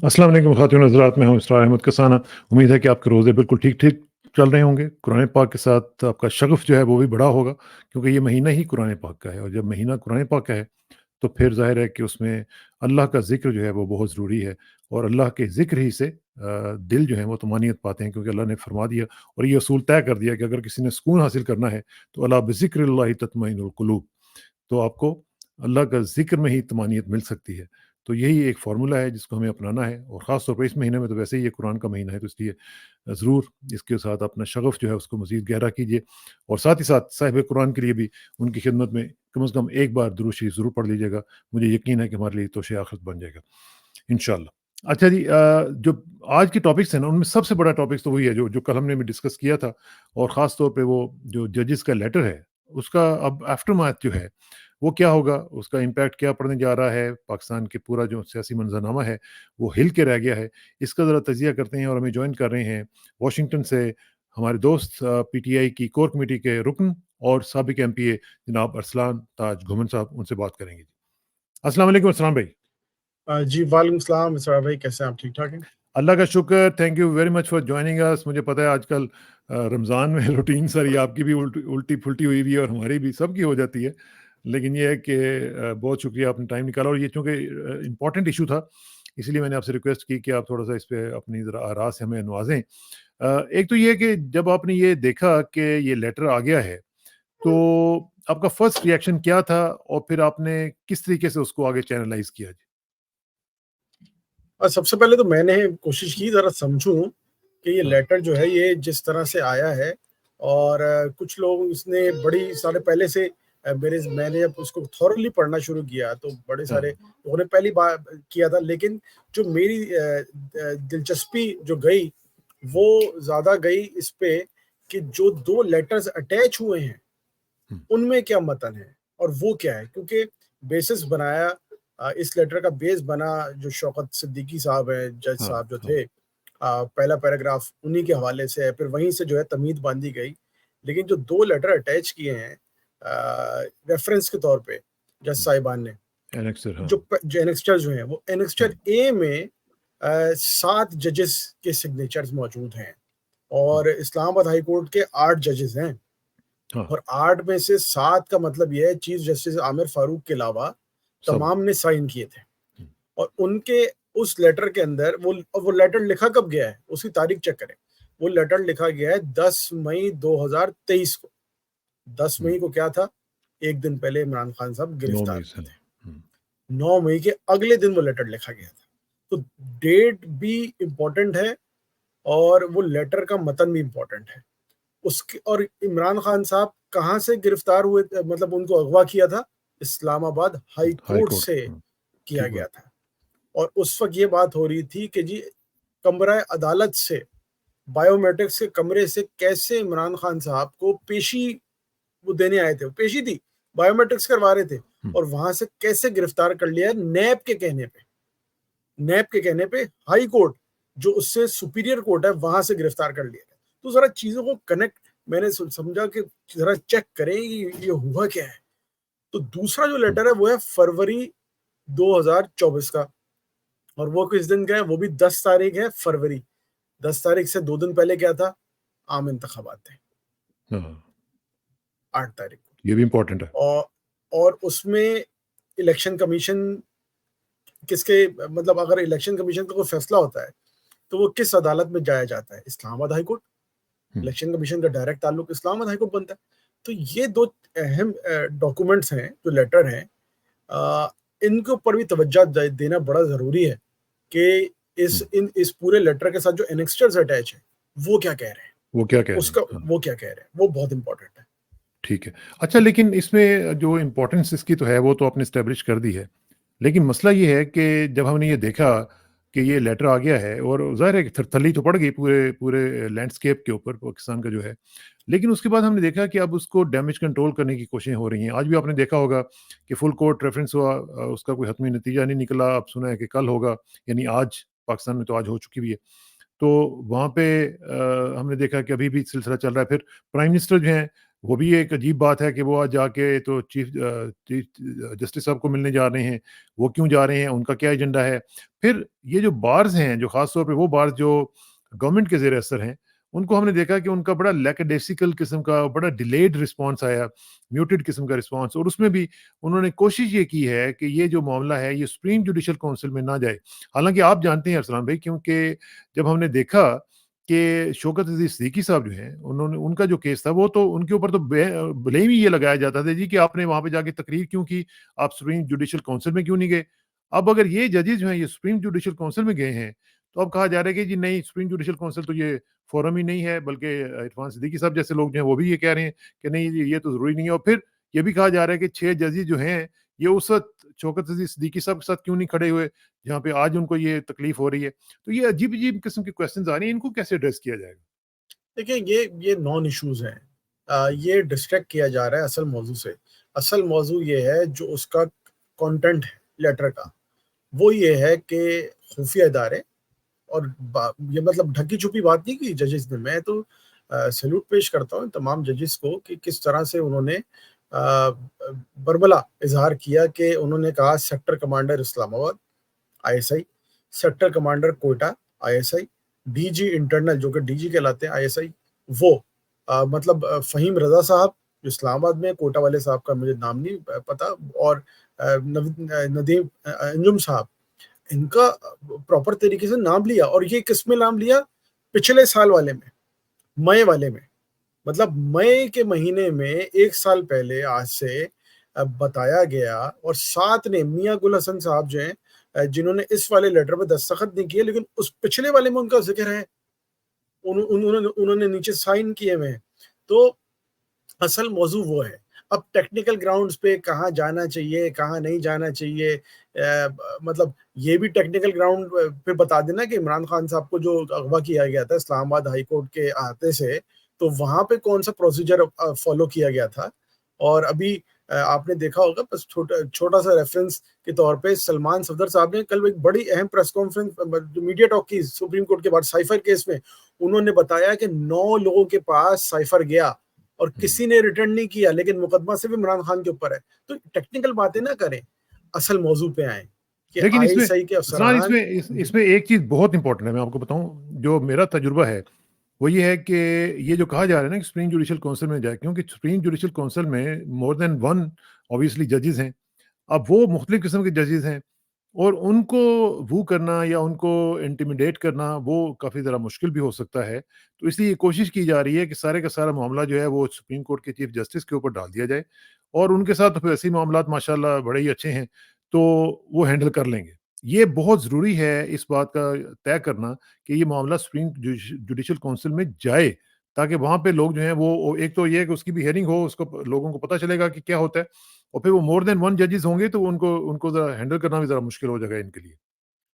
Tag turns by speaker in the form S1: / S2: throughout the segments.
S1: अस्सलाम वालेकुम ख़ातिन हज़रात, मैं हूँ इसरार अहमद कसाना। उम्मीद है कि आपके रोज़े बिल्कुल ठीक-ठीक चल रहे होंगे। कुरान पाक के साथ आपका शग़फ़ जो है वो भी बढ़ा होगा, क्योंकि ये महीना ही कुरान पाक का है, और जब महीना कुरान पाक का है, तो फिर ज़ाहिर है कि उसमें अल्लाह का ज़िक्र जो है वो बहुत ज़रूरी है, और अल्लाह के ज़िक्र ही से दिल जो है वो तुमानियत पाते हैं, क्योंकि अल्लाह ने फरमा दिया और ये असूल तय कर दिया कि अगर किसी ने सुकून हासिल करना है, तो अला बिज़िक्रिल्लाहि तत्मइनुल क़ुलूब। तो आपको अल्लाह का ज़िक्र में ही तमानियत मिल सकती है। तो यही एक फ़ॉर्मूला है जिसको हमें अपनाना है, और ख़ास तौर पे इस महीने में तो वैसे ही ये कुरान का महीना है, तो इसलिए ज़रूर इसके साथ अपना शग़फ़ जो है उसको मज़ीद गहरा कीजिए, और साथ ही साथ साहिब कुरान के लिए भी उनकी खिदमत में कम से कम एक बार दुरूद शरीफ़ ज़रूर पढ़ लीजिएगा। मुझे यकीन है कि हमारे लिए तोशे आख़िरत बन जाएगा, इंशाअल्लाह। अच्छा जी, जो आज के टॉपिक्स हैं ना, उनमें सबसे बड़ा टॉपिक्स तो वही है जो जो कल हमने भी डिस्कस किया था, और ख़ास तौर पे वो जो जजेस का लेटर है, उसका अब आफ्टरमाथ जो है वो क्या होगा, उसका इम्पैक्ट क्या पड़ने जा रहा है, पाकिस्तान के पूरा जो सियासी मंज़रनामा है, वो हिल के रह गया है। इसका ज़रा तज़िया करते हैं, और हमें जॉइन कर रहे हैं वाशिंगटन से हमारे दोस्त पीटीआई की कोर कमेटी के रुकन और साबिक एमपीए जनाब अरसलान ताज घुमन साहब, उनसे बात करेंगे। अस्सलाम वालेकुम अरसलान भाई।
S2: जी, वालेकुम सलाम इसरार भाई, कैसे हैं आप? ठीक-ठाक हैं?
S1: अल्लाह का शुक्र, thank you very much for joining us. मुझे पता है आजकल रमज़ान में रूटीन सारी आपकी भी उल्टी-पुल्टी हुई हुई है, और हमारी भी, सबकी हो जाती है। लेकिन ये है कि बहुत शुक्रिया आपने टाइम निकाला, और ये चूँकि इम्पोर्टेंट इश्यू था, इसलिए मैंने आपसे रिक्वेस्ट की कि आप थोड़ा-सा इस पे अपनी ज़रा आरा से हमें नवाज़ें। एक तो ये है कि जब आपने ये देखा कि ये लेटर आ गया है, तो आपका फर्स्ट रिएक्शन क्या था, और फिर आपने किस तरीके से उसको आगे चैनलाइज़ किया? जी।
S2: सबसे पहले तो मैंने कोशिश की ज़रा समझूँ कि ये
S1: हाँ,
S2: लेटर जो है ये जिस तरह से आया है, और कुछ लोग इसने बड़ी सारे पहले से मेरे मैंने जब उसको थॉरोली पढ़ना शुरू किया तो बड़े
S1: हाँ,
S2: सारे लोगों ने पहली बार किया था, लेकिन जो मेरी दिलचस्पी जो गई
S1: हुँ,
S2: वो ज़्यादा गई इस पे कि जो 2 लेटर्स अटैच हुए हैं
S1: हुँ,
S2: उनमें क्या मतन है और वो क्या है? क्योंकि बेसिस बनाया इस लेटर का बेस बना जो शौकत सिद्दीकी साहब हैं, जज
S1: हाँ,
S2: साहब जो
S1: हाँ,
S2: थे। पहला पैराग्राफ उन्हीं के हवाले से है, फिर वहीं से जो है तमीद बाँधी गई। लेकिन जो 2 लेटर अटैच किए हैं रेफ़रेंस के तौर पे जज
S1: हुँ,
S2: साहिबान ने,
S1: एनेक्सर, हाँ,
S2: जो एनेक्स्टर जो हैं, वो
S1: हुँ,
S2: एनेक्स्टर ए में 7 जजेस के सिग्नेचर्स मौजूद हैं,
S1: हुँ,
S2: और इस्लामाबाद हाई कोर्ट के 8 जजेस हैं।
S1: हाँ,
S2: और 8 में से 7 का मतलब ये है चीफ जस्टिस आमिर फारूक के अलावा
S1: सब,
S2: तमाम ने साइन किए थे।
S1: हुँ,
S2: और उनके उस लेटर के अंदर वो लेटर लिखा कब गया है, उसकी तारीख चेक करें। वो लेटर लिखा गया है 10 मई 2023 को। 10
S1: हुँ,
S2: मई को क्या था? 1 दिन पहले इमरान खान साहब
S1: 9
S2: गिरफ्तार
S1: मई
S2: हुए
S1: से,
S2: थे।
S1: हुँ,
S2: 9 मई के अगले दिन वो लेटर लिखा गया था। तो डेट भी इम्पोर्टेंट है, और वो लेटर का मतन भी इम्पोर्टेंट है। उसके और इमरान खान साहब कहाँ से गिरफ्तार हुए थे, मतलब उनको अगवा किया था, Islamabad high
S1: high
S2: court
S1: court,
S2: से किया
S1: ठीक
S2: गया
S1: बात,
S2: था। और उस वक़्त ये बात हो रही थी कि जी कमरा अदालत से बायोमेट्रिक्स के कमरे से कैसे इमरान खान साहब को पेशी वो देने आए थे, पेशी थी, बायोमेट्रिक्स करवा रहे थे,
S1: हुँ,
S2: और वहाँ से कैसे गिरफ्तार कर लिया नैब के कहने पे। नैब के कहने पे हाई कोर्ट, जो उससे सुपीरियर कोर्ट है, वहाँ से गिरफ्तार कर लिया गया। तो ज़रा चीज़ों को कनेक्ट मैंने समझा कि ज़रा चेक करें ये हुआ क्या है। तो दूसरा जो
S1: हुँ,
S2: लेटर है वो है फरवरी 2024 का, और वो किस दिन का है? वो भी 10 तारीख है फरवरी। 10 तारीख से 2 दिन पहले क्या था? आम इंतखाबात थे,
S1: हाँ,
S2: 8 तारीख
S1: ये भी इम्पोर्टेंट है।
S2: को। और उसमें इलेक्शन कमीशन किसके, मतलब अगर इलेक्शन कमीशन का कोई फैसला होता है, तो वो किस अदालत में जाया जाता है? Islamabad high court.
S1: हुँ,
S2: इलेक्शन कमीशन का डायरेक्ट ताल्लुक इस्लामाबाद हाई कोर्ट बनता है। तो ये 2 अहम डॉक्यूमेंट्स हैं, जो लेटर हैं, अ, इनके ऊपर भी तवज्जो देना बड़ा ज़रूरी है कि
S1: हुँ,
S2: इस पूरे लेटर के साथ जो एनेक्स्टर्स अटैच हैं, वो क्या कह रहे हैं?
S1: वो क्या कह रहे हैं?
S2: उसका
S1: हाँ,
S2: वो क्या कह रहे हैं? वो बहुत इम्पोर्टेंट है।
S1: ठीक है। अच्छा, लेकिन इसमें जो इम्पोर्टेंस इसकी तो है, वो तो आपने एस्टेब्लिश कर दी है। लेकिन मसला ये है कि जब हमने ये देखा कि ये लेटर आ गया है, और ज़ाहिर है कि थरथली तो पड़ गई पूरे पूरे लैंडस्केप के ऊपर पाकिस्तान का जो है। लेकिन उसके बाद हमने देखा कि अब उसको डैमेज कंट्रोल करने की कोशिशें हो रही हैं। आज भी आपने देखा होगा कि फुल कोर्ट रेफरेंस हुआ, उसका कोई हतमी नतीजा नहीं निकला। अब सुना है कि कल होगा, यानी आज, पाकिस्तान में तो आज हो चुकी भी है। तो वहाँ पे हमने देखा कि अभी भी सिलसिला चल रहा है। फिर प्राइम मिनिस्टर जो हैं, वो भी एक अजीब बात है कि वो आज जाके तो चीफ जस्टिस साहब को मिलने जा रहे हैं। वो क्यों जा रहे हैं? उनका क्या एजेंडा है? फिर ये जो बार्स हैं, जो ख़ास तौर पे वो बार्स जो गवर्नमेंट के ज़ेर असर हैं, उनको हमने देखा कि उनका बड़ा लैकडेसिकल किस्म का, बड़ा डिलेड रिस्पॉन्स आया, म्यूटेड किस्म का रिस्पॉन्स, और उसमें भी उन्होंने कोशिश ये की है कि ये जो मामला है, ये सुप्रीम जुडिशल काउंसिल में ना जाए। हालाँकि आप जानते हैं अरसलान भाई, क्योंकि जब हमने देखा कि शौकत अज़ीज़ सिद्दीकी साहब जो हैं, उन्होंने उनका जो केस था, वो तो उनके ऊपर तो ब्लेम ही ये लगाया जाता था जी कि आपने वहाँ पे जाके तकरीर क्यों की? आप सुप्रीम जुडिशल काउंसिल में क्यों नहीं गए? अब अगर ये जजेस जो हैं, ये सुप्रीम जुडिशल काउंसिल में गए हैं, तो अब कहा जा रहा है कि जी नहीं, सुप्रीम जुडिशल काउंसिल तो ये फोरम ही नहीं है, बल्कि इरफान सिद्दीकी साहब जैसे लोग जो हैं, वो भी ये कह रहे हैं कि नहीं जी, ये तो ज़रूरी नहीं है, और फिर ये भी कहा जा रहा है कि 6 जजेस जो हैं, ये उस वक़्त शौकत अज़ीज़ सिद्दीकी साहब के साथ क्यों नहीं खड़े हुए, जहाँ पे आज उनको ये तकलीफ हो रही है। तो ये अजीब-अजीब किस्म के क्वेश्चन्स आ रही हैं, इनको कैसे एड्रेस किया जाएगा?
S2: देखिए ये नॉन इश्यूज हैं। ये डिस्ट्रैक्ट किया जा रहा है असल मौजू से। असल मौजू ये है जो उसका कंटेंट है लेटर का, वो ये है कि खुफिया इदारे और ये मतलब ढकी छुपी बात नहीं की जजेस ने। मैं तो सैल्यूट पेश करता हूँ तमाम जजेस को कि किस तरह से उन्होंने बरबला इजहार किया कि उन्होंने कहा sector commander Islamabad ISI, sector commander Quetta ISI, DG internal जो कि डीजी कहलाते हैं आईएसआई, वो मतलब फ़हीम रज़ा साहब जो इस्लामाबाद में, कोयटा वाले साहब का मुझे नाम नहीं पता, और नदीम अंजुम साहब, इनका प्रॉपर तरीके से नाम लिया। और ये किसमें नाम लिया? पिछले साल वाले में, मई वाले में। मतलब मई के महीने में 1 साल पहले आज से बताया गया, और साथ ने मियाँ गुल हसन साहब जो हैं जिन्होंने इस वाले लेटर पे दस्तखत नहीं किए, लेकिन उस पिछले वाले में उनका ज़िक्र है। उन्होंने उन्होंने नीचे साइन किए हुए हैं। तो असल मौज़ू वो है। अब टेक्निकल ग्राउंड्स पे कहाँ जाना चाहिए, कहाँ नहीं जाना चाहिए, मतलब ये भी टेक्निकल ग्राउंड पे बता देना कि इमरान खान साहब को जो अगवा किया गया था इस्लामाबाद हाई कोर्ट के अहाते से, तो वहाँ पे कौन-सा प्रोसीजर फॉलो किया गया था। और अभी आपने देखा होगा, बस छोटा-सा रेफरेंस के तौर पे सलमान सफदर साहब ने कल एक बड़ी अहम प्रेस कॉन्फ्रेंस जो मीडिया टॉक की सुप्रीम कोर्ट के बाद साइफर केस में, उन्होंने बताया कि 9 लोगों के पास साइफर गया और
S1: हुँ।
S2: किसी ने रिटर्न नहीं किया, लेकिन मुकदमा सिर्फ इमरान खान के ऊपर है। तो टेक्निकल बातें ना करें, असल मौजू पे आएँ कि
S1: लेकिन इसमें
S2: आईएसआई के
S1: अफ़ज़ान,
S2: अफसरान। जी,
S1: इसमें एक चीज़ बहुत इम्पोर्टेंट है, मैं आपको बताऊँ, जो मेरा तजुर्बा है, वो ये है कि ये जो कहा जा रहा है ना कि सुप्रीम जुडिशल काउंसिल में जाए, क्योंकि सुप्रीम जुडिशल काउंसिल में मोर देन 1 ऑब्वियसली जजेस हैं। अब वो मुख्तलिफ किस्म के जजेस हैं, और उनको वू करना या उनको इंटिमिडेट करना, वो काफ़ी ज़रा मुश्किल भी हो सकता है। तो इसलिए ये कोशिश की जा रही है कि सारे का सारा मामला जो है वो सुप्रीम कोर्ट के चीफ जस्टिस के ऊपर डाल दिया जाए, और उनके साथ तो वैसे ही मामलात माशाल्लाह बड़े ही अच्छे हैं, तो वो हैंडल कर लेंगे। ये बहुत ज़रूरी है इस बात का तय करना कि ये मामला सुप्रीम जुडिशल काउंसिल में जाए, ताकि वहाँ पे लोग जो हैं वो एक तो ये है कि उसकी भी हियरिंग हो, उसको लोगों को पता चलेगा कि क्या होता है, और फिर वो मोर देन 1 जजेस होंगे, तो उनको उनको ज़रा हैंडल करना भी ज़रा मुश्किल हो जाएगा इनके लिए।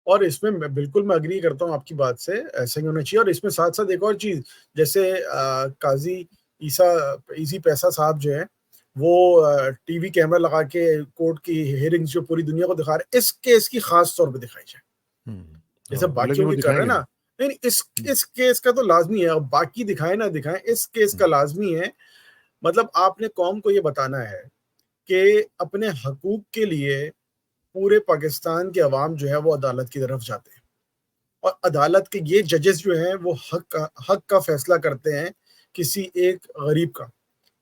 S2: और इसमें मैं एग्री करता हूँ आपकी बात से, ऐसा ही होना चाहिए। और इसमें साथ-साथ एक और चीज़, जैसे काज़ी इसी पैसा साहब जो हैं, वो टीवी कैमरा लगा के कोर्ट की हियरिंग्स जो पूरी दुनिया को दिखा रहे हैं, इस केस की खास तौर पे दिखाई जाए।
S1: हुँ।
S2: जैसे
S1: हाँ, लेकिन
S2: बाकियों
S1: वो
S2: की कर रहे हैं
S1: दिखाएँगे
S2: ना,
S1: नहीं।
S2: नहीं, नहीं,
S1: हुँ,
S2: इस केस का तो लाज़मी है, अब बाकी दिखाएँ ना दिखाएँ, इस केस
S1: हुँ,
S2: का लाज़मी है। मतलब आपने कौम को ये बताना है कि अपने हकूक के लिए पूरे पाकिस्तान के अवाम जो है वो अदालत की तरफ जाते हैं, और अदालत के ये जजेस जो हैं वो हक का फैसला करते हैं किसी एक गरीब का।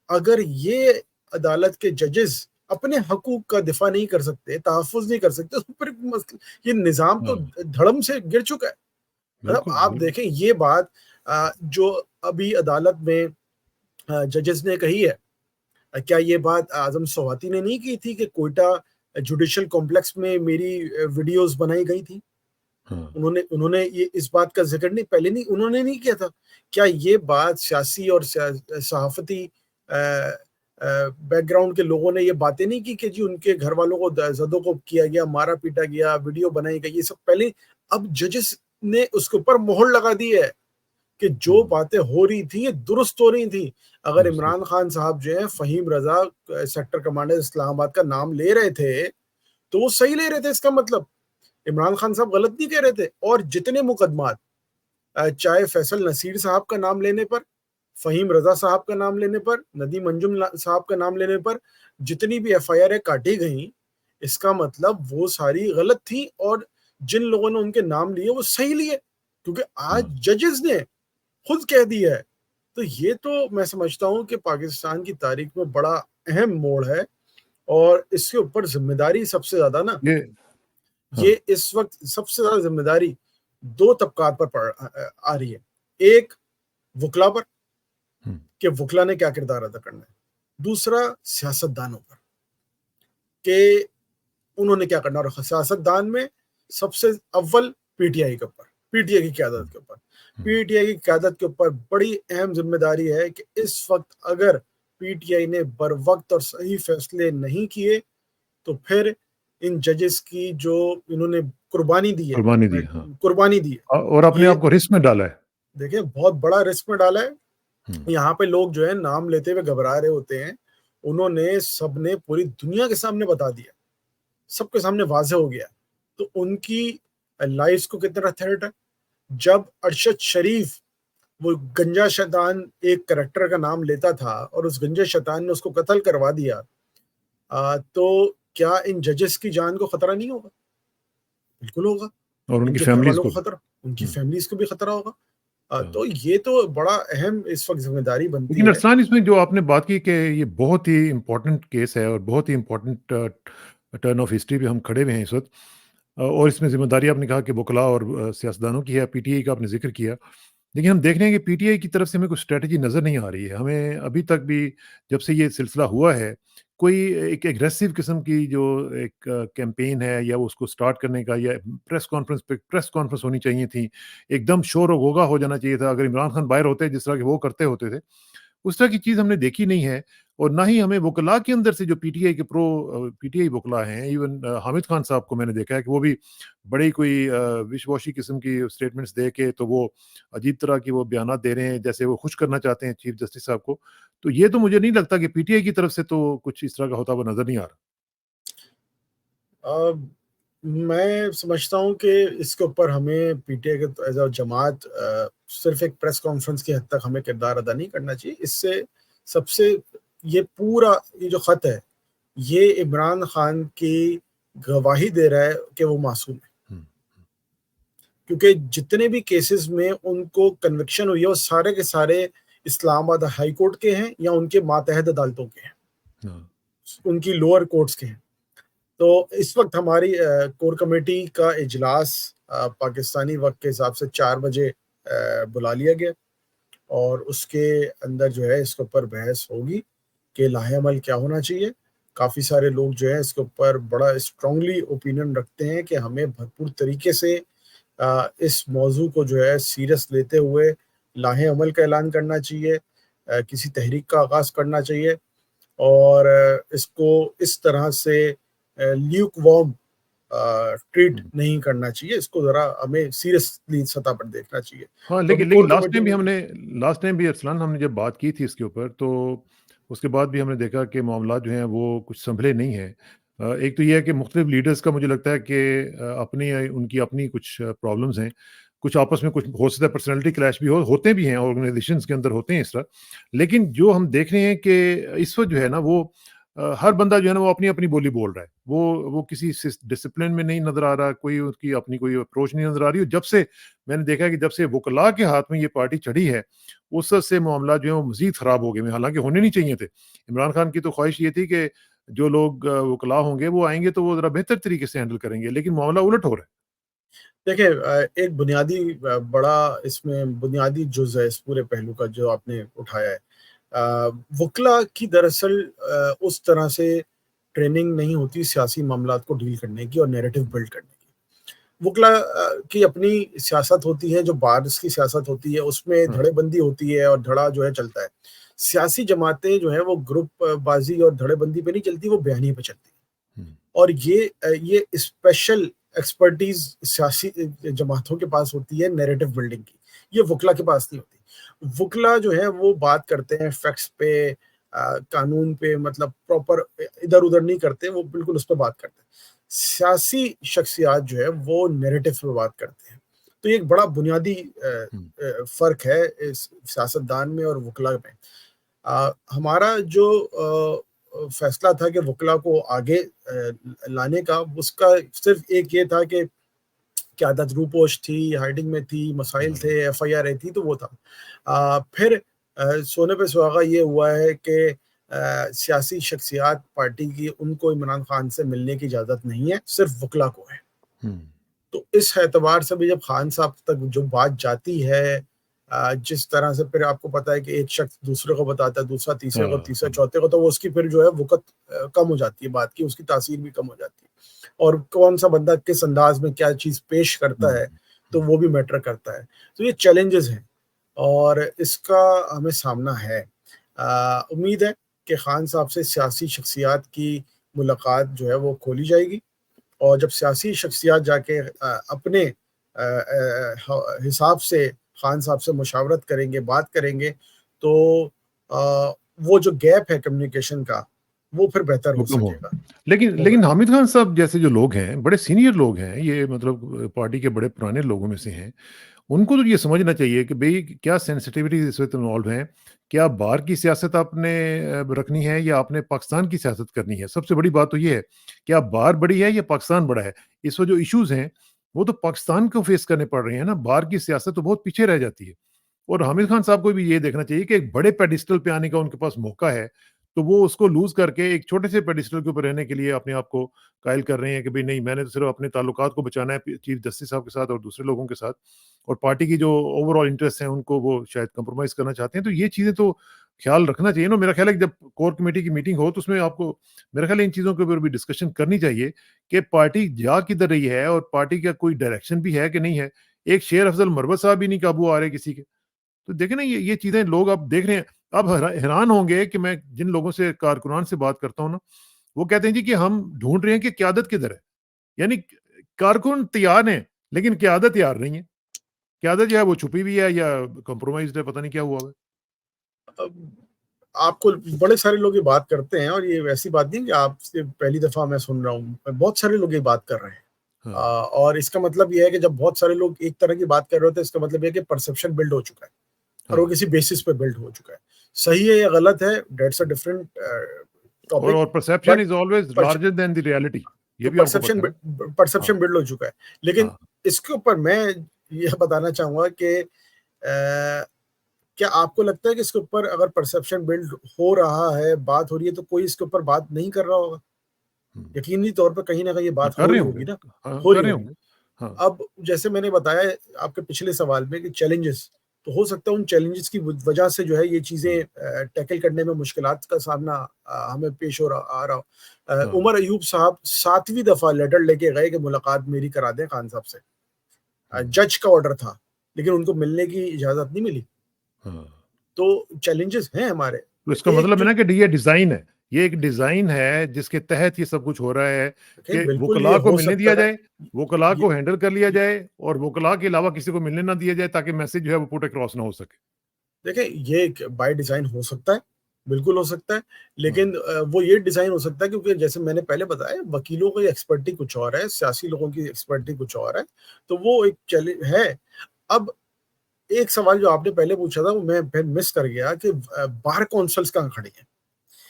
S2: अगर ये अदालत के जजेस अपने हकूक का दिफा नहीं कर सकते, तहफ़्फ़ुज़ नहीं कर सकते, तो फिर ये निज़ाम तो
S1: हाँ,
S2: धड़म से गिर चुका है। मतलब
S1: बिल्कुल,
S2: आप
S1: बिल्कुल।
S2: देखें ये बात जो अभी अदालत में जजेस ने कही है, क्या ये बात आज़म स्वाति ने नहीं की थी कि कोयटा जुडिशल कॉम्प्लेक्स में मेरी वीडियोज़ बनाई गई थी?
S1: हाँ,
S2: उन्होंने उन्होंने ये इस बात का ज़िक्र नहीं पहले नहीं उन्होंने नहीं किया था? क्या ये बात सियासी और सहाफ़ती बैकग्राउंड के लोगों ने ये बातें नहीं की कि जी उनके घर वालों को ज़दो-कोब किया गया, मारा-पीटा गया, वीडियो बनाई गई, ये सब पहले। अब जजेस ने उसके ऊपर मोहर लगा दी है कि जो
S1: हुँ,
S2: बातें हो रही थी, ये दुरुस्त हो रही थी। अगर
S1: दुरुस्त
S2: इमरान खान साहब जो हैं, फ़हीम रज़ा सेक्टर कमांडर इस्लामाबाद का नाम ले रहे थे, तो वो सही ले रहे थे, इसका मतलब इमरान खान साहब गलत नहीं कह रहे थे। और जितने मुकदमात चाहे फैसल नसीर साहब का नाम लेने पर, फ़हीम रज़ा साहब का नाम लेने पर, नदीम अंजुम साहब का नाम लेने पर जितनी भी एफआईआर काटी गई, इसका मतलब वो सारी गलत थी और जिन लोगों ने उनके नाम लिए वो सही लिए, क्योंकि आज जजेस ने खुद कह दिया है। तो ये तो मैं समझता हूँ कि पाकिस्तान की तारीख में बड़ा अहम मोड़ है और इसके ऊपर ज़िम्मेदारी सबसे ज़्यादा ना,
S1: ये हाँ,
S2: ये इस वक़्त सबसे ज़्यादा ज़िम्मेदारी 2 तबक़ात पर आ रही है। एक वुकला पर,
S1: हुँ,
S2: कि वुकला ने क्या किरदार अदा करना है। दूसरा सियासतदानों पर, कि उन्होंने क्या करना है और सियासतदान में सबसे अव्वल पीटीआई के ऊपर, पीटीआई की क़यादत
S1: हुँ,
S2: के ऊपर।
S1: हुँ।
S2: पीटीआई की क़यादत के ऊपर बड़ी अहम ज़िम्मेदारी है कि इस वक़्त अगर पीटीआई ने बरवक़्त और सही फैसले नहीं किए, तो फिर इन जजेस की जो इन्होंने कुर्बानी दी है,
S1: कुर्बानी दी, हाँ।
S2: कुर्बानी दी है,
S1: और अपने
S2: ये
S1: आप को रिस्क में डाला है।
S2: देखिए बहुत बड़ा रिस्क में डाला है।
S1: हुँ,
S2: यहाँ पे लोग जो है नाम लेते हुए घबरा रहे होते हैं। उन्होंने सबने पूरी दुनिया के सामने बता दिया, सबके सामने वाज़ेह हो गया। तो उनकी लाइफ़्स को कितना थ्रेट है। जब अरशद शरीफ वो गंजा शैतान एक कैरेक्टर का नाम लेता था और उस गंजे शैतान ने उसको कत्ल करवा दिया, तो क्या इन जजेस की जान को खतरा नहीं होगा? बिल्कुल होगा।
S1: और उनकी
S2: इनके
S1: फैमिलीज़
S2: घरवालों
S1: को
S2: को
S1: भी।
S2: खतरा, उनकी
S1: हुँ,
S2: फैमिलीज़ को भी खतरा होगा।
S1: हाँ।
S2: तो ये तो बड़ा अहम इस वक़्त ज़िम्मेदारी बनती
S1: लेकिन
S2: है।
S1: अरसलान, इसमें जो आपने बात की कि ये बहुत ही इम्पोर्टेंट केस है और बहुत ही इम्पोर्टेंट टर्न ऑफ हिस्ट्री पे हम खड़े हुए हैं इस वक़्त। और इसमें ज़िम्मेदारी आपने कहा कि वकला और सियासतदानों की है, पीटीआई का आपने ज़िक्र किया। लेकिन हम देख रहे हैं कि पीटीआई की तरफ से हमें कुछ स्ट्रैटेजी नज़र नहीं आ रही है। हमें अभी तक भी, जब से ये सिलसिला हुआ है, कोई एक एग्रेसिव किस्म की जो एक कैंपेन है या उसको स्टार्ट करने का, या प्रेस कॉन्फ्रेंस होनी चाहिए थी। एकदम शोर और गुगा हो जाना चाहिए था। अगर इमरान खान बाहर होते जिस तरह के वो करते होते थे, उस तरह की चीज़ हमने देखी नहीं है। और ना ही हमें वकला के अंदर से जो पीटीआई के पीटीआई वकला हैं, इवन हामिद खान साहब को मैंने देखा है कि वो भी बड़ी कोई विश-वॉशी किस्म की स्टेटमेंट्स दे के, तो वो अजीब तरह की वो बयानात दे रहे हैं, जैसे वो खुश करना चाहते हैं चीफ जस्टिस साहब को। तो ये तो मुझे नहीं लगता कि पीटीआई की तरफ से तो कुछ इस तरह का होता हुआ नज़र नहीं आ रहा।
S2: अ, मैं समझता हूँ कि इसके ऊपर हमें पीटीआई के एज़ अ जमात सिर्फ़ एक प्रेस कॉन्फ्रेंस की हद तक हमें किरदार अदा नहीं करना चाहिए। इससे सबसे ये पूरा ये जो ख़त है, ये इमरान खान की गवाही दे रहा है कि वो मासूम है।
S1: हुँ,
S2: क्योंकि जितने भी केसेज़ में उनको कन्विक्शन हुई है, वो सारे के सारे इस्लामाबाद हाई कोर्ट के हैं या उनके मातहत अदालतों के हैं,
S1: हाँ,
S2: उनकी लोअर कोर्ट्स के हैं। तो इस वक़्त हमारी कोर कमेटी का इजलास पाकिस्तानी वक़्त के हिसाब से 4 बजे बुला लिया गया और उसके अंदर जो है इसके ऊपर बहस होगी कि लाहे-अमल क्या होना चाहिए। काफ़ी सारे लोग जो है इसके ऊपर बड़ा स्ट्रॉन्गली ओपिनियन रखते हैं कि हमें भरपूर तरीके से इस मौज़ू को जो है सीरियस लेते हुए लाहे-अमल का ऐलान करना चाहिए, किसी तहरीक का आगाज़ करना चाहिए और इसको इस तरह से ल्यूक वार्म ट्रीट
S1: हुँ।
S2: नहीं करना चाहिए, इसको ज़रा हमें सीरियसली सतह पर देखना चाहिए।
S1: हाँ,
S2: तो अभी
S1: लेकिन
S2: कोर कमेटी में
S1: लास्ट टाइम भी अरसलान, हमने जब बात की थी इसके ऊपर, तो उसके बाद भी हमने देखा कि मामलात जो हैं वो कुछ सँभले नहीं हैं। एक तो ये है कि मुख्तलिफ लीडर्स का मुझे लगता है कि उनकी अपनी कुछ प्रॉब्लम्स हैं। कुछ आपस में कुछ हो सकता है पर्सनैलिटी क्लैश भी होते भी हैं, ऑर्गनाइज़ेशंस के अंदर होते हैं इस तरह। लेकिन जो हम देख रहे हैं कि इस वक़्त जो है ना वो हर बंदा जो है ना वो अपनी-अपनी बोली बोल रहा है। वो किसी डिसिप्लिन में नहीं नज़र आ रहा, कोई उसकी अपनी कोई अप्रोच नहीं नज़र आ रही। और जब से मैंने देखा है कि जब से वकला के हाथ में ये पार्टी चढ़ी है, उस वक़्त से मामला जो है वो मज़ीद ख़राब हो गए हैं, हालाँकि होने नहीं चाहिए थे। इमरान खान की तो ख़्वाहिश ये थी कि जो लोग वकला होंगे वो आएँगे तो वो ज़रा बेहतर तरीके से हैंडल करेंगे, लेकिन मामला उलट हो रहा है।
S2: देखिए एक बुनियादी बड़ा इसमें बुनियादी जुज़ है इस पूरे पहलू का जो आपने उठाया है। वकला की दरअसल उस तरह से ट्रेनिंग नहीं होती सियासी मामलात को डील करने की और नैरेटिव बिल्ड करने की। वकला की अपनी सियासत होती है, जो बार्स की सियासत होती है, उसमें
S1: हाँ,
S2: धड़ेबंदी होती है और धड़ा जो है चलता है। सियासी जमातें जो हैं वो ग्रुप बाज़ी और धड़ेबंदी पे नहीं चलती, वो बयानिए पे चलती हैं।
S1: हुँ,
S2: और ये स्पेशल एक्सपर्टीज़ सियासी जमातों के पास होती है नैरेटिव बिल्डिंग की, ये वकला के पास नहीं होती। वकला जो है वो बात करते हैं फैक्ट्स पे, कानून पे, मतलब प्रॉपर इधर-उधर नहीं करते, वो बिल्कुल उस पे बात करते हैं। सियासी शख्सियत जो है वो नैरेटिव पे बात करते हैं। तो ये एक बड़ा बुनियादी फर्क है इस सियासतदान में और वकला में। हमारा जो फैसला था कि वकला को आगे लाने का, उसका सिर्फ एक ये था कि क़यादत रूपोश थी, हाइडिंग में थी, मसाइल थे, एफआईआर आई थी, तो वो था। फिर सोने पे सुहागा ये हुआ है कि सियासी शख्सियात पार्टी की, उनको इमरान खान से मिलने की इजाज़त नहीं है, सिर्फ वकला को है। तो इस एतबार से भी जब खान साहब तक जो बात जाती है, जिस तरह से फिर आपको पता है कि एक शख्स दूसरे को बताता है, दूसरा तीसरे को, तीसरा चौथे को, तो वो उसकी फिर जो है वक़्त कम हो जाती है बात की, उसकी तासीर भी कम हो जाती है। और कौन सा बंदा किस अंदाज में क्या चीज़ पेश करता है, तो वो भी मैटर करता है। तो ये चैलेंजेस हैं और इसका हमें सामना है। उम्मीद है कि खान साहब से सियासी शख्सियात की मुलाकात जो है वो खोली जाएगी, और जब सियासी शख्सियात जाके अपने हिसाब से खान साहब से मुशावरत करेंगे, बात करेंगे, तो वो जो गैप है कम्युनिकेशन का, वो फिर बेहतर हो
S1: वो कम हो।
S2: सकेगा।
S1: लेकिन हामिद खान साहब जैसे जो लोग हैं, बड़े सीनियर लोग हैं, ये मतलब पार्टी के बड़े पुराने लोगों में से हैं। उनको तो ये समझना चाहिए कि भई क्या सेंसिटिविटीज़ इस वक़्त इन्वॉल्व हैं। क्या बाहर की सियासत आपने रखनी है या आपने पाकिस्तान की सियासत करनी है? सबसे बड़ी बात तो ये है, क्या बाहर बड़ी है या पाकिस्तान बड़ा है? इस वक़्त जो इश्यूज़ हैं, वो तो पाकिस्तान को फेस करने पड़ रहे हैं ना, बाहर की सियासत तो बहुत पीछे रह जाती है। और हामिद खान साहब को भी ये देखना चाहिए कि एक बड़े पेडेस्टल पे आने का उनके पास मौका है, तो वो उसको लूज़ करके एक छोटे से पेडेस्टल के ऊपर रहने के लिए अपने आप को कायल कर रहे हैं कि भई नहीं, मैंने तो सिर्फ़ अपने ताल्लुकात को बचाना है चीफ जस्टिस साहब के साथ और दूसरे लोगों के साथ, और पार्टी की जो ओवरऑल इंटरेस्ट हैं उनको वो शायद कंप्रोमाइज़ करना चाहते हैं। तो ये चीज़ें तो ख़्याल रखना चाहिए ना। मेरा ख़्याल है कि जब कोर कमेटी की मीटिंग हो तो उसमें आपको, मेरा ख़्याल है, इन चीज़ों के ऊपर भी डिस्कशन करनी चाहिए कि पार्टी जा किधर रही है और पार्टी का कोई डायरेक्शन भी है कि नहीं है। एक शेर अफ़ज़ल मरवत साहब भी नहीं काबू आ रहे किसी के। तो देखें ना, ये चीज़ें लोग अब देख रहे हैं। अब हैरान होंगे कि मैं जिन लोगों से, कारकुनान से बात करता हूँ ना, वो कहते हैं जी कि हम ढूँढ रहे हैं कि क़यादत किधर है। यानी कारकुन तैयार हैं, लेकिन क़यादत तैयार नहीं है। क़यादत जो है वो छुपी हुई है या कंप्रोमाइज़्ड है, पता नहीं क्या हुआ है।
S2: अब आपको बड़े सारे लोग ये बात करते हैं, और ये वैसी बात नहीं कि आपसे पहली दफ़ा मैं सुन रहा हूँ, बहुत सारे लोग ये बात कर रहे हैं।
S1: हाँ,
S2: और इसका मतलब ये है कि जब बहुत सारे लोग एक तरह की बात कर रहे होते हैं, इसका मतलब ये है कि परसेप्शन बिल्ड हो चुका है, और वो
S1: हाँ।
S2: किसी बेसिस पे बिल्ड हो चुका है। सही है या गलत है, दैट्स अ डिफरेंट टॉपिक,
S1: और perception
S2: but
S1: is always
S2: far
S1: larger than the reality.
S2: तो
S1: ये भी आपको पता है ना? हाँ,
S2: परसेप्शन बिल्ड हो चुका है। लेकिन
S1: हाँ।
S2: इसके ऊपर मैं ये बताना चाहूँगा कि क्या आपको लगता है कि इसके ऊपर अगर परसेप्शन बिल्ड हो रहा है, बात हो रही है, तो कोई इसके ऊपर बात नहीं कर रहा होगा?
S1: हुँ।
S2: यकीनी तौर पे कहीं न कहीं ये बात
S1: कर
S2: हो
S1: रहे
S2: रही
S1: होंगे।
S2: होगी ना,
S1: हाँ,
S2: हो
S1: कर
S2: रही
S1: रहे
S2: होगी।
S1: होंगे। हाँ,
S2: अब जैसे मैंने बताया आपके पिछले सवाल में कि चैलेंजेस, तो हो सकता है उन चैलेंजेस की वजह से जो है ये
S1: हुँ,
S2: चीज़ें टैकल करने में मुश्किलात का सामना हमें पेश हो रहा आ रहा हो।
S1: हाँ,
S2: उमर अयूब साहब 7वीं दफ़ा लेटर लेके गए कि मुलाकात मेरी करा दें खान साहब से।
S1: हुँ,
S2: जज का ऑर्डर था, लेकिन उनको मिलने की इजाज़त नहीं मिली।
S1: हाँ।
S2: तो चैलेंजेस हैं हमारे।
S1: तो इसका
S2: एक
S1: मतलब है
S2: जो
S1: ना कि ये डिज़ाइन है। ये एक डिज़ाइन है जिसके तहत ये सब कुछ हो रहा है
S2: देखिए
S1: कि
S2: बिल्कुल ये
S1: वुकला को
S2: हो
S1: मिलने दिया
S2: सकता है।
S1: जाए, वुकला
S2: ये
S1: को हैंडल कर लिया
S2: ये
S1: जाए और वुकला के अलावा किसी को मिलने ना दिया जाए ताकि मैसेज जो है वो पुट अक्रॉस ना हो सके।
S2: देखिए ये एक बाय डिज़ाइन हो सकता है, बिल्कुल हो सकता है।
S1: हाँ,
S2: लेकिन वो ये डिज़ाइन हो सकता है क्योंकि जैसे मैंने पहले बताया, वकीलों की एक्सपर्टी कुछ और है, सियासी लोगों की एक्सपर्टी कुछ और है। तो वो एक है। अब एक सवाल जो आपने पहले पूछा था वो मैं फिर मिस कर गया कि बार कौंसल्स कहाँ खड़ी हैं?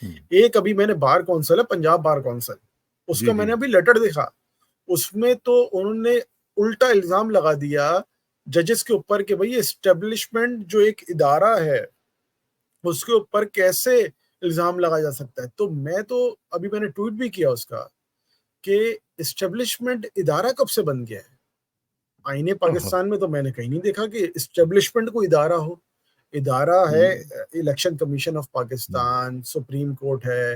S1: हुँ।
S2: एक अभी मैंने बार कौंसल है, पंजाब बार कौंसल,
S1: जी,
S2: उसका
S1: जी।
S2: मैंने अभी लेटर देखा। उसमें तो उन्होंने उल्टा इल्ज़ाम लगा दिया जजेस के ऊपर कि भई एस्टेब्लिशमेंट जो एक इदारा है, उसके ऊपर कैसे इल्ज़ाम लगाया जा सकता है। तो अभी मैंने ट्वीट भी किया उसका कि एस्टेब्लिशमेंट इदारा कब से बन गया है? आईने
S1: हाँ, हाँ।
S2: पाकिस्तान में तो मैंने कहीं नहीं देखा कि एस्टेब्लिशमेंट कोई इदारा हो। इदारा है
S1: हुँ,
S2: इलेक्शन कमीशन ऑफ
S1: हुँ।
S2: पाकिस्तान, सुप्रीम कोर्ट है,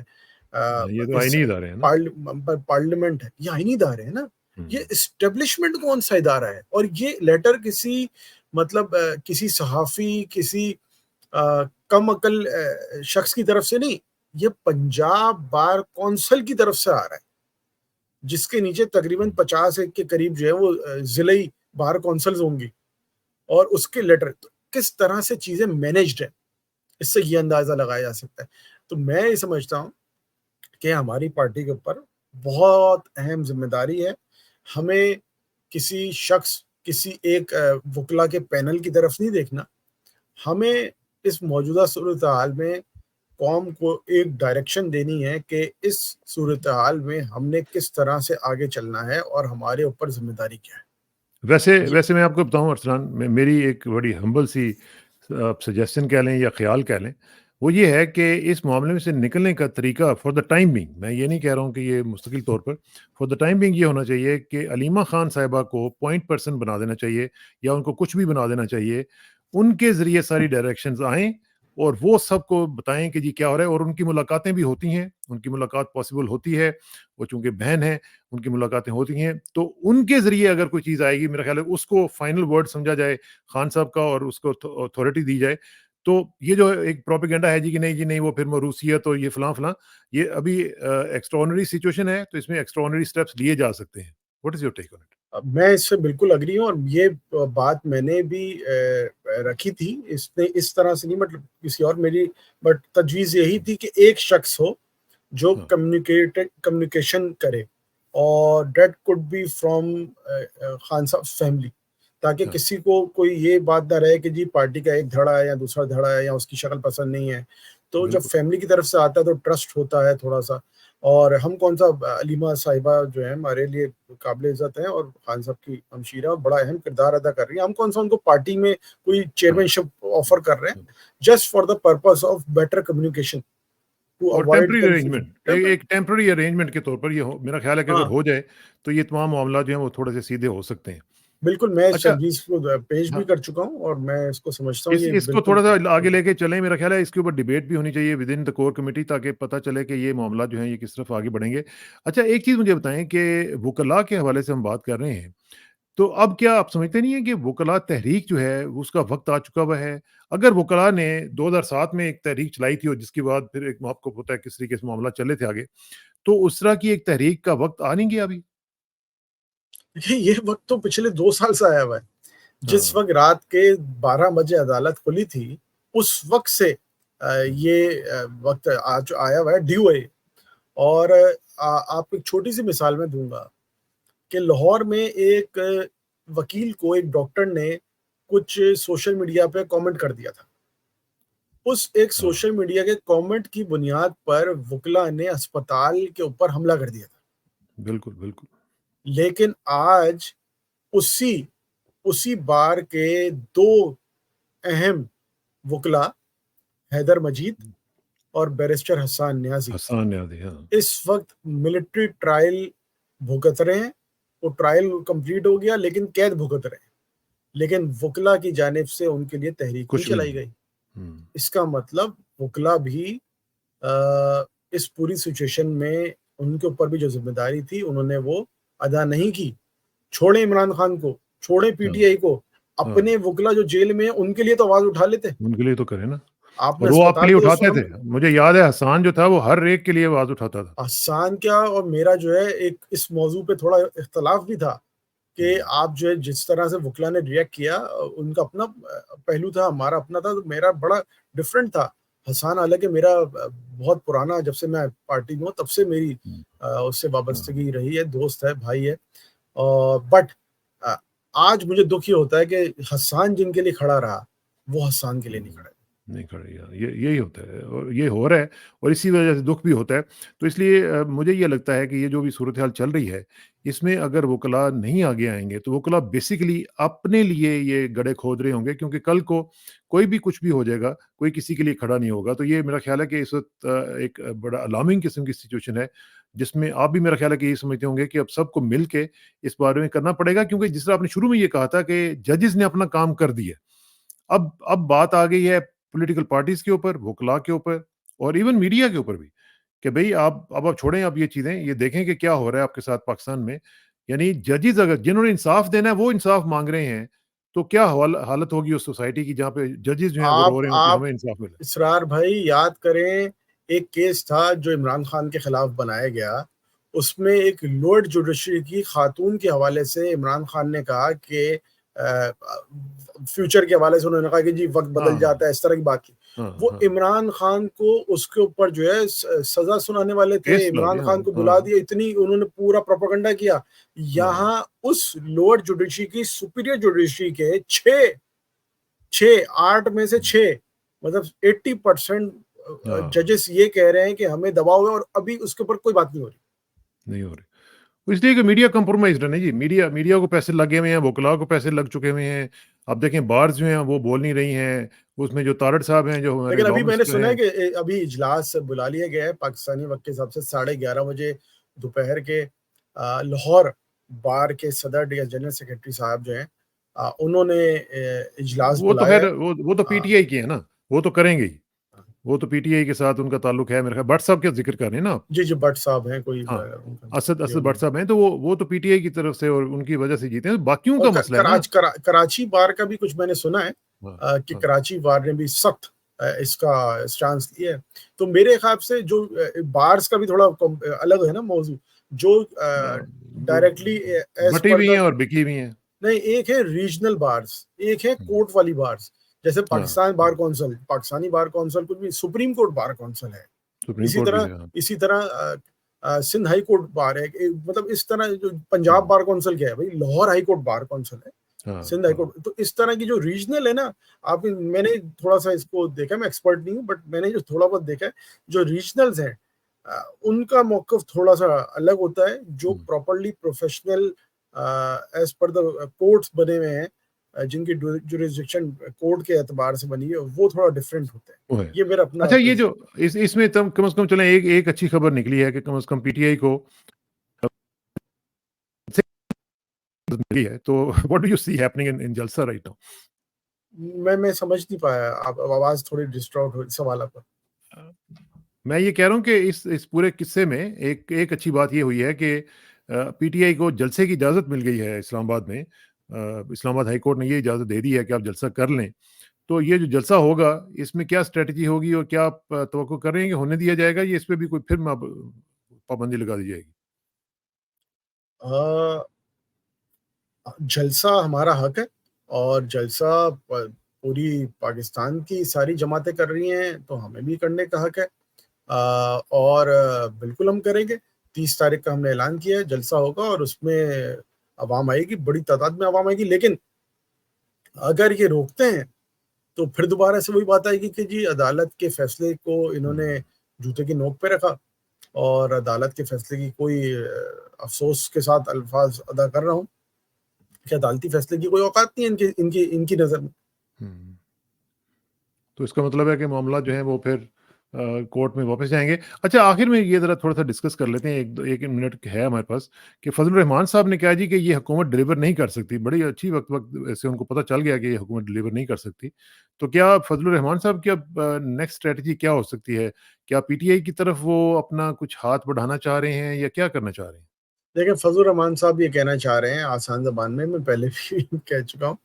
S1: हाँ, ये तो
S2: इस
S1: आईनी इदारे हैं ना।
S2: पार्लियामेंट है, ये आईनी इदारे हैं ना। ये
S1: हुँ,
S2: एस्टेब्लिशमेंट कौन-सा इदारा है? और ये लेटर किसी मतलब किसी सहाफ़ी, किसी कम अकल शख्स की तरफ से नहीं, ये पंजाब बार कौंसिल की तरफ से आ रहा है, जिसके नीचे तकरीबन
S1: हुँ।
S2: 50 एक के करीब जो है वो ज़िलई बार कौंसिल्स होंगी, और उसके लेटर तो किस तरह से चीज़ें मैनेज्ड हैं, इससे ये अंदाज़ा लगाया जा सकता है। तो मैं ये समझता हूँ कि हमारी पार्टी के ऊपर बहुत अहम ज़िम्मेदारी है। हमें किसी शख्स किसी एक वकला के पैनल की तरफ नहीं देखना। हमें इस मौजूदा सूरत हाल में कौम को एक डायरेक्शन देनी है कि इस सूरत हाल में हमने किस तरह से आगे चलना है और हमारे ऊपर जिम्मेदारी क्या है।
S1: वैसे
S2: ये
S1: वैसे मैं आपको बताऊँ अरसलान, मेरी एक बड़ी हम्बल सी आप सजेशन कह लें या ख़्याल कह लें, वो ये है कि इस मामले में से निकलने का तरीका फॉर द टाइम बीइंग, मैं ये नहीं कह रहा हूँ कि ये मुस्तकिल तौर पर, फॉर द टाइम बीइंग ये होना चाहिए कि अलीमा ख़ान साहिबा को पॉइंट पर्सन बना देना चाहिए या उनको कुछ भी बना देना चाहिए। उनके ज़रिए सारी डायरेक्शंस आएँ और वो सबको बताएँ कि जी क्या हो रहा है, और उनकी मुलाकातें भी होती हैं, उनकी मुलाकात पॉसिबल होती है, वो चूँकि बहन हैं, उनकी मुलाकातें होती हैं, तो उनके ज़रिए अगर कोई चीज़ आएगी, मेरा ख़्याल है उसको फाइनल वर्ड समझा जाए खान साहब का और उसको अथॉरिटी दी जाए। तो ये जो एक प्रोपेगेंडा है जी नहीं वो फिर मरूसियत और ये फलां-फलां, ये अभी एक्स्ट्राऑर्डिनरी सिचुएशन है, तो इसमें एक्स्ट्राऑर्डिनरी स्टेप्स लिए जा सकते हैं। What is your take on it?
S2: मैं इससे बिल्कुल एग्री हूँ और ये बात मैंने भी रखी थी। इसने इस तरह से नहीं, मतलब किसी और मेरी बट तजवीज़ यही थी कि एक शख्स हो जो
S1: हाँ,
S2: कम्युनिकेशन करे और that could be from Khan साहब फैमिली, ताकि
S1: हाँ,
S2: किसी को कोई ये बात ना रहे कि जी पार्टी का एक धड़ा है या दूसरा धड़ा है या उसकी शक्ल पसंद नहीं है। तो जब
S1: बिल्कुल।
S2: फैमिली की तरफ से आता है तो ट्रस्ट होता है थोड़ा-सा। और हम कौन सा अलीमा साहिबा जो है हमारे लिए काबिल इज़्ज़त हैं और खान साहब की हमशीरा बड़ा अहम किरदार अदा कर रही है। हम कौन सा उनको पार्टी में कोई
S1: हाँ,
S2: चेयरमैनशिप ऑफ़र कर रहे हैं,
S1: हाँ।
S2: Just for the purpose of better communication to
S1: और
S2: अवॉइड
S1: टेम्परेरी
S2: कन्फ्यूजन।
S1: अरेंजमेंट, एक टेम्परेरी अरेंजमेंट के तौर पर ये हो, मेरा ख़्याल है कि अगर
S2: हाँ,
S1: हो जाए, तो ये तमाम मामला जो हैं वो थोड़े से सीधे हो सकते हैं।
S2: बिल्कुल, मैं इस
S1: अच्छा,
S2: तजवीज़ को पेश भी
S1: हाँ।
S2: कर चुका हूँ और मैं इसको समझता हूँ
S1: इस
S2: ये
S1: इसको
S2: बिल्कुल
S1: थोड़ा-सा आगे लेके चलें, मेरा ख़्याल है इसके ऊपर डिबेट भी होनी चाहिए विदिन द कोर कमिटी, ताकि पता चले कि ये मामला जो है ये किस तरफ आगे बढ़ेंगे। अच्छा, एक चीज़ मुझे बताएँ कि वुकला के हवाले से हम बात कर रहे हैं, तो अब क्या आप समझते नहीं हैं कि वुकला तहरीक जो है उसका वक़्त आ चुका हुआ है? अगर वुकला ने 2007 में एक तहरीक चलाई थी और जिसके बाद फिर एक आपको पता है किस तरीके से मामला चले थे आगे, तो उस तरह की एक तहरीक का वक़्त आ नहीं गया अभी?
S2: देखिए, ये वक़्त तो पिछले 2 साल से आया हुआ है। जिस
S1: हाँ,
S2: वक़्त रात के 12 बजे अदालत खुली थी, उस वक़्त से
S1: हुँ,
S2: ये वक़्त आज आया हुआ है, ड्यू है। और आपको एक छोटी-सी मिसाल मैं दूँगा कि लाहौर में एक वकील को एक डॉक्टर ने कुछ सोशल मीडिया पे कमेंट कर दिया था। उस एक
S1: हाँ,
S2: सोशल मीडिया के कमेंट की बुनियाद पर वकील ने अस्पताल के ऊपर हमला कर दिया था।
S1: बिल्कुल, बिल्कुल।
S2: लेकिन आज उसी उसी बार के 2 अहम वकील हैदर मजीद और बैरिस्टर हसन न्याज़ी
S1: हसान नियाज़ी, हाँ,
S2: इस वक़्त मिलिट्री ट्रायल भुगत रहे हैं। वो ट्रायल कंप्लीट हो गया लेकिन कैद भुगत रहे हैं। लेकिन वकील की जानिब से उनके लिए तहरीक नहीं
S1: कुछ भी
S2: चलाई
S1: नहीं।
S2: गई।
S1: हुँ,
S2: इसका मतलब वकील भी इस पूरी सिचुएशन में उनके ऊपर भी जो ज़िम्मेदारी थी उन्होंने वो अदा नहीं की। छोड़ें इमरान खान को, छोड़ें
S1: हाँ,
S2: पीटीआई को,
S1: हाँ।
S2: अपने वकील जो जेल में हैं उनके लिए तो आवाज़ उठा लेते।
S1: उनके लिए तो करे ना।
S2: आपने
S1: और वो आपके
S2: अस्पताल
S1: लिए
S2: में तो
S1: उठाते
S2: सुना।
S1: थे। मुझे याद है हसान जो था वो हर एक के लिए आवाज़ उठाता था।
S2: आसान क्या, और मेरा जो है एक इस मौज़ू पे थोड़ा इख्तिलाफ भी था कि
S1: हुँ,
S2: आप जो है जिस तरह से वकील ने रिएक्ट किया, उनका अपना पहलू था, हमारा अपना था, तो मेरा बड़ा डिफरेंट था। हसान हालाँकि मेरा बहुत पुराना, जब से मैं पार्टी में हूँ तब से मेरी
S1: हुँ,
S2: उससे
S1: हाँ।
S2: वाबस्तगी रही है, दोस्त है, भाई है। बट अ, आज मुझे दुःख ये होता है कि हसान जिनके लिए खड़ा रहा, वो हसान के लिए नहीं
S1: हुँ,
S2: खड़ा है।
S1: नहीं खड़ेगा, ये यही होता है और ये हो रहा है और इसी वजह से दुःख भी होता है। तो इसलिए मुझे ये लगता है कि ये जो भी सूरत-हाल चल रही है, इसमें अगर वुकला नहीं आगे आएँगे, तो वुकला बेसिकली अपने लिए ये गड्ढे खोद रहे होंगे, क्योंकि कल को कोई भी कुछ भी हो जाएगा, कोई किसी के लिए खड़ा नहीं होगा। तो ये मेरा ख़्याल है कि इस वक़्त एक बड़ा अलार्मिंग किस्म की सिचुएशन है, जिसमें आप भी मेरा ख़्याल है कि ये समझते होंगे कि अब सबको मिल के इस बारे में करना पड़ेगा, क्योंकि जिस तरह आपने शुरू में ये कहा था कि जजेस ने अपना काम कर दिया। अब बात आ गई है पॉलिटिकल पार्टीज़ के ऊपर, वुकला के ऊपर और इवन मीडिया के ऊपर भी, कि भई आप छोड़ें अब ये चीज़ें, ये देखें कि क्या हो रहा है आपके साथ पाकिस्तान में। यानी जजेस अगर जिन्होंने इंसाफ देना है वो इंसाफ माँग रहे हैं, तो क्या हालत होगी उस सोसाइटी की जहाँ पे जजेस जो हैं वो रो रहे हो कि
S2: आप
S1: हमें इंसाफ मिले।
S2: इसरार भाई याद करें, एक केस था जो इमरान खान के खिलाफ बनाया गया। उसमें एक लोअर जुडिशरी की खातून के हवाले से इमरान खान ने कहा कि फ्यूचर के हवाले से उन्होंने कहा कि जी वक़्त
S1: हाँ,
S2: बदल
S1: हाँ।
S2: जाता है, इस तरह की बात की।
S1: हाँ,
S2: वो
S1: हाँ।
S2: इमरान खान को उसके ऊपर जो है सजा सुनाने वाले थे,
S1: केस चला
S2: इमरान
S1: दिया,
S2: खान को
S1: हाँ,
S2: बुला
S1: हाँ,
S2: दिया, इतनी उन्होंने पूरा प्रोपेगेंडा किया।
S1: हाँ,
S2: यहाँ उस लोअर जुडिशरी की सुपीरियर जुडिशरी के 8 में से 6 मतलब 80%
S1: हाँ,
S2: जजेस ये कह रहे हैं कि हमें दबाव है, और अभी उसके ऊपर कोई बात नहीं हो रही।
S1: नहीं हो रही। इसलिए कि मीडिया कंप्रोमाइज़्ड है ना जी, मीडिया को पैसे लगे हुए हैं, वकलाओं को पैसे लग चुके हुए हैं। अब देखें बार्स जो हैं वो बोल नहीं रही हैं, उसमें जो तारड़ साहब हैं, जो हमारे
S2: लेकिन
S1: लॉ
S2: अभी मैंने
S1: मिनिस्टर
S2: सुना है
S1: हैं।
S2: कि अभी इजलास बुला लिया गया है पाकिस्तानी वक्त के हिसाब से 11:30 बजे दोपहर के। लाहौर बार के सदर या जनरल सेक्रेटरी साहब जो हैं, उन्होंने इजलास
S1: वो तो
S2: बुलाया
S1: खैर
S2: है।
S1: वो तो
S2: अ,
S1: पीटीआई की है ना, वो तो करेंगे ही। वो तो पीटीआई के साथ उनका ताल्लुक है मेरे ख्याल, भट्ट साहब का ज़िक्र कर रहे हैं ना आप?
S2: जी, जी, भट्ट साहब हैं कोई
S1: हाँ,
S2: उनका
S1: असद
S2: जो भी
S1: भट्ट
S2: है।
S1: साहब हैं, तो वो तो पीटीआई की तरफ से और उनकी वजह से जीते हैं, बाकियों
S2: और
S1: का मसला है ना।
S2: कराची बार का भी कुछ मैंने सुना है,
S1: हाँ,
S2: कि
S1: हाँ,
S2: कराची बार ने भी सख्त इसका स्टांस लिया है। तो मेरे ख्याल से जो बार्स का भी थोड़ा अलग है ना मौजू, जो
S1: वो
S2: डायरेक्टली एज
S1: बटी
S2: पर
S1: भी हैं
S2: द,
S1: और बिकी भी हैं।
S2: नहीं, एक है रीजनल बार्स, एक है
S1: हुँ,
S2: कोर्ट वाली बार्स। जैसे
S1: हाँ,
S2: पाकिस्तान बार
S1: हाँ,
S2: कौंसिल, पाकिस्तानी बार कौंसिल कुछ भी, सुप्रीम कोर्ट बार कौंसिल है।
S1: सुप्रीम
S2: इसी
S1: कोर्ट भी
S2: तरह
S1: है, हाँ।
S2: इसी तरह सिंध हाई कोर्ट बार है, मतलब इस तरह जो पंजाब
S1: हुँ,
S2: बार कौंसिल क्या है भाई, Lahore high court bar council है,
S1: हाँ,
S2: सिंध हाई
S1: हाँ,
S2: कोर्ट। तो इस तरह की जो रीजनल है ना, आप मैंने थोड़ा सा इसको देखा, मैं एक्सपर्ट नहीं हूँ बट मैंने जो थोड़ा बहुत देखा है, जो रीजनल्स हैं, उनका मौकफ थोड़ा सा अलग होता है। जो
S1: हुँ,
S2: properly professional as per the courts बने हुए हैं, जिनकी जुरिस्डिक्शन कोर्ट के एतबार से बनी है, वो थोड़ा डिफरेंट होते हैं।
S1: वो है।
S2: ये मेरा अपना
S1: अच्छा, ये जो इसमें तम कम से कम चलें एक एक अच्छी खबर निकली है कि कम से कम पीटीआई को मिली है, तो what do you see happening in जलसा राइट नाउ?
S2: मैं समझ नहीं पाया, आप आवाज थोड़ी डिस्टॉर्ट हुई सवाल आपका।
S1: मैं ये कह रहा हूँ कि इस पूरे किस्से में एक एक अच्छी बात ये हुई है कि पीटीआई को जलसे की इजाज़त मिल गई है इस्लामाबाद में। इस्लामाबाद हाई कोर्ट ने ये इजाज़त दे दी है कि आप जलसा कर लें। तो ये जो जलसा होगा, इसमें क्या स्ट्रैटेजी होगी और क्या आप तवक्को कर रहे हैं कि होने दिया जाएगा या इस पे भी कोई फिर पाबंदी लगा दी जाएगी?
S2: अ, जलसा हमारा हक है, और जलसा पूरी पाकिस्तान की सारी जमातें कर रही हैं, तो हमें भी करने का हक है। और बिल्कुल हम करेंगे। 30 तारीख का हमने ऐलान किया है, जलसा होगा और उसमें अवाम आएगी, बड़ी तादाद में अवाम आएगी। लेकिन अगर ये रोकते हैं तो फिर दोबारा से वही बात आएगी कि जी अदालत के फैसले को इन्होंने
S1: हुँ,
S2: जूते की नोक पे रखा, और अदालत के फैसले की कोई अफसोस के साथ अल्फाज अदा कर रहा हूँ कि अदालती फैसले की कोई औकात नहीं है इनकी इनकी इनकी नज़र में।
S1: हुँ। तो इसका मतलब है कि मामला जो है वो फिर कोर्ट में वापस जाएँगे। अच्छा, आखिर में ये ज़रा थोड़ा-सा डिस्कस कर लेते हैं, 1 मिनट है हमारे पास, कि फज़लुर रहमान साहब ने कहा जी कि ये हुकूमत डिलीवर नहीं कर सकती। बड़ी अच्छी वक़्त ऐसे उनको पता चल गया कि ये हुकूमत डिलीवर नहीं कर सकती। तो क्या फज़लुर रहमान साहब की अब नेक्स्ट स्ट्रैटेजी क्या हो सकती है? क्या पीटीआई की तरफ वो अपना कुछ हाथ बढ़ाना चाह रहे हैं या क्या करना चाह रहे हैं?
S2: देखिए, फजल रहमान साहब ये कहना चाह रहे हैं आसान ज़बान में, मैं पहले भी कह चुका हूँ,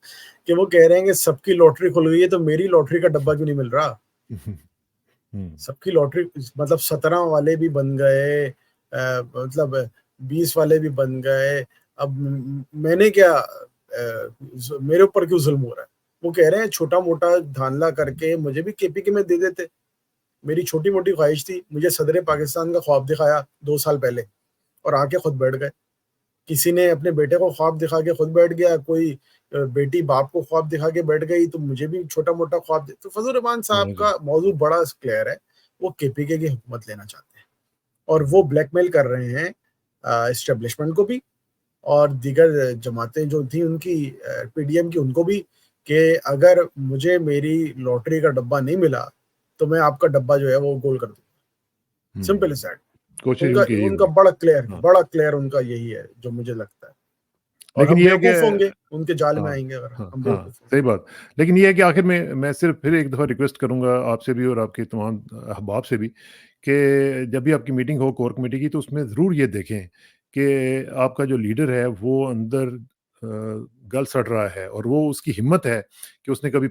S2: कि वो कह रहे हैं कि सबकी लॉटरी खुल गई है, तो मेरी लॉटरी का डब्बा क्यों नहीं मिल रहा?
S1: हुँ,
S2: सबकी लॉटरी, मतलब 17 वाले भी बन गए, मतलब 20 वाले भी बन गए। अब मैंने क्या, मेरे ऊपर क्यों जुल्म हो रहा है? वो कह रहे हैं छोटा-मोटा धांधला करके मुझे भी केपीके में दे देते। मेरी छोटी-मोटी ख्वाहिश थी, मुझे सदर पाकिस्तान का ख्वाब दिखाया 2 साल पहले, और आके खुद बैठ गए। किसी ने अपने बेटे को ख्वाब दिखा के खुद बैठ गया, कोई बेटी बाप को ख्वाब दिखा के बैठ गई, तो मुझे भी छोटा-मोटा ख्वाब दे। तो फजल रहमान साहब
S1: हाँ जी।
S2: का मौजू बड़ा क्लियर है, वो केपीके की हुकूमत लेना चाहते हैं, और वो ब्लैकमेल कर रहे हैं एस्टेब्लिशमेंट को भी, और दीगर जमातें जो थी उनकी, पीडीएम की, उनको भी, कि अगर मुझे मेरी लॉटरी का डब्बा नहीं मिला, तो मैं आपका डब्बा जो है वो गोल कर दूँगा। Simple
S1: hmm,
S2: is that.
S1: कोशिश
S2: उनका
S1: उनकी यही
S2: उनका
S1: होगी। हाँ,
S2: बड़ा क्लियर उनका यही है, जो मुझे लगता है। और
S1: लेकिन
S2: हम
S1: ये है कि
S2: बेवकूफ़ होंगे, उनके जाल में
S1: हाँ,
S2: आएँगे अगर
S1: हाँ,
S2: हम
S1: हाँ,
S2: बेवकूफ़ होंगे।
S1: सही बात। लेकिन ये है कि आखिर में मैं सिर्फ़ फिर एक दफ़ा रिक्वेस्ट करूँगा आपसे भी और आपके तमाम अहबाब से भी, कि जब भी आपकी मीटिंग हो कोर कमेटी की, तो उसमें ज़रूर ये देखें कि आपका जो लीडर है वो अंदर गल सड़ रहा है और वो उसकी हिम्मत है कि उसने कभी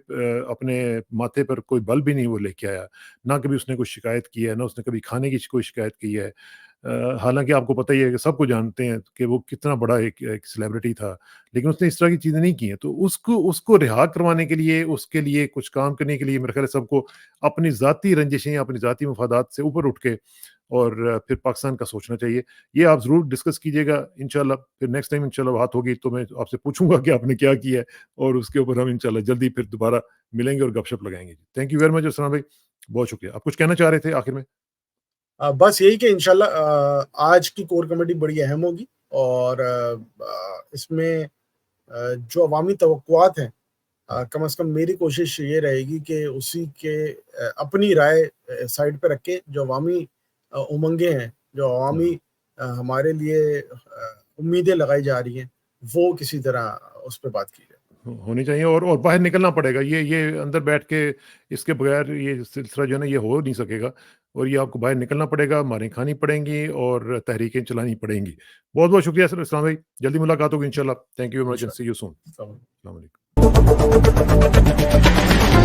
S1: अपने माथे पर कोई बल भी नहीं वो लेके आया। ना कभी उसने कोई शिकायत की है, ना उसने कभी खाने की कोई शिकायत की है। हालाँकि आपको पता ही है कि सबको जानते हैं कि वो कितना बड़ा एक एक सेलिब्रिटी था, लेकिन उसने इस तरह की चीज़ें नहीं की हैं। तो उसको उसको रिहा करवाने के लिए, उसके लिए कुछ काम करने के लिए मेरे ख़्याल है सबको अपनी ज़ाती रंजिशें, अपनी ज़ाती मफ़ादात से ऊपर उठ के और फिर पाकिस्तान का सोचना चाहिए। ये आप ज़रूर डिस्कस कीजिएगा इंशाल्लाह, फिर नेक्स्ट टाइम इंशाल्लाह बात होगी तो मैं आपसे पूछूँगा कि आपने क्या किया है और उसके ऊपर हम इंशाल्लाह जल्दी फिर दोबारा मिलेंगे और गपशप लगाएँगे। Thank you very much Arsalan भाई, बहुत शुक्रिया। आप कुछ कहना चाह रहे थे आखिर में?
S2: बस यही कि इंशाल्लाह आज की कोर कमेटी बड़ी अहम होगी और इसमें जो अवामी तवक्कुआत हैं, कम से कम मेरी कोशिश ये रहेगी कि उसी के अपनी राय साइड पे रख के जो अवामी उमंगें हैं, जो अवामी
S1: हुँ।
S2: हमारे लिए उम्मीदें लगाई जा रही हैं, वो किसी तरह उस पे बात की जाए।
S1: हो होनी चाहिए और बाहर निकलना पड़ेगा। ये अंदर बैठ के इसके बगैर ये सिलसिला जो है ना ये हो नहीं सकेगा और ये आपको बाहर निकलना पड़ेगा, मारें खानी पड़ेंगी और तहरीकें चलानी पड़ेंगी। बहुत-बहुत शुक्रिया सर इस्लाम भाई, जल्दी मुलाकात होगी इंशाल्लाह। Thank you very much and see you soon.
S2: इंशाल्लाह।
S1: अस्सलाम वालेकुम।